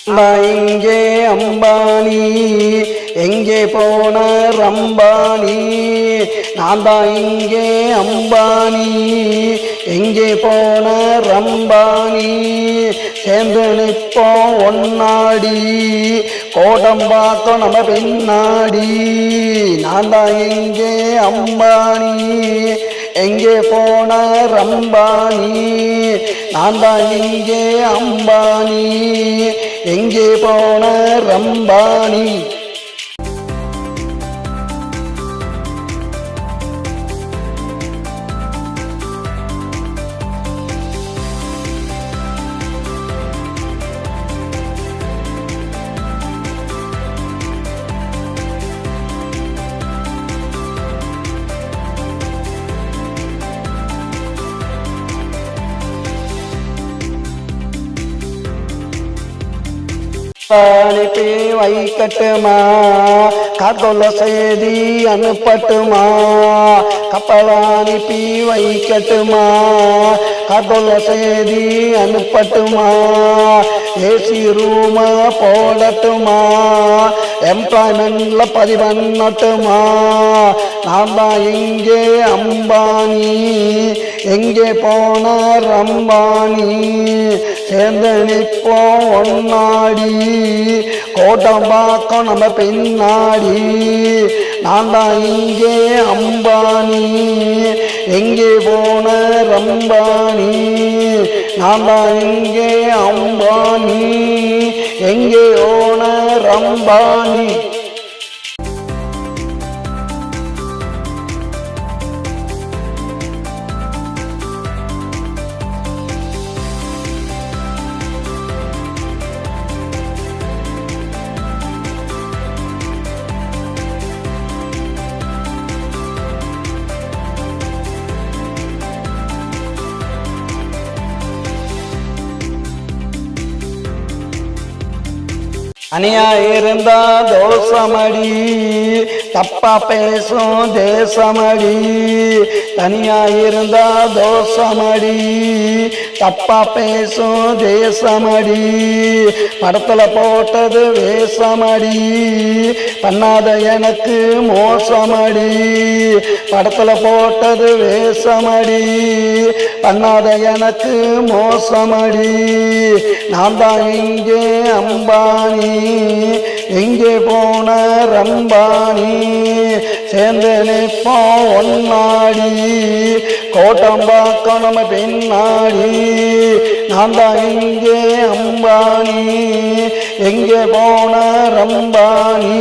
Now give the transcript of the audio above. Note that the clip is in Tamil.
இங்கே அம்பானி எங்கே போன ரம்பானி நான் தான் இங்கே அம்பானி எங்கே போன ரம்பானி சேர்ந்து நிற்போம் ஒன்னாடி கோடம்பாக்கம் நம்ம பின்னாடி நான் தான் இங்கே அம்பானி எங்கே போன ரம்பானி நான் தான் இங்கே அம்பானி எங்கே போன ரம்பானி அனுப்பி வைக்கட்டுமா காத்தொல்ல செய்தி அனுப்பட்டுமா கப்பல் அனுப்பி வைக்கட்டுமா காத்தொல்ல செய்தி அனுப்பட்டுமா ஏசி ரூம போடட்டுமா எம்ப்ளாய்மெண்ட்ல பதிவண்ணட்டுமா நான் தான் இங்கே அம்பானி எங்கே போன ரம்பானி சேர்ந்து நிற்போம் ஒன்னாடி கோட்டம்பாக்கம் நம்ம பின்னாடி நான் தான் இங்கே அம்பானி எங்கே போன ரம்பானி நான் தான் இங்கே அம்பானி எங்கே போன ரம்பானி அணியா இருந்தா தோசமடி தப்பா பேசும் தேசமடி தனியா இருந்தா தோசமடி தப்பா பேசும் தேசமடி படத்துல போட்டது வேஷமடி பண்ணாத எனக்கு மோசமடி படத்துல போட்டது வேஷமடி பண்ணாத எனக்கு மோசமடி நான் தான் இங்கே அம்பானி எங்கே போன ரம்பானி சேர்ந்து நிற்போம் ஒன்னாடி கோட்டம்பாக்கம் நம்ம பின்னாடி நான் தான் இங்கே அம்பானி எங்கே போன ரம்பானி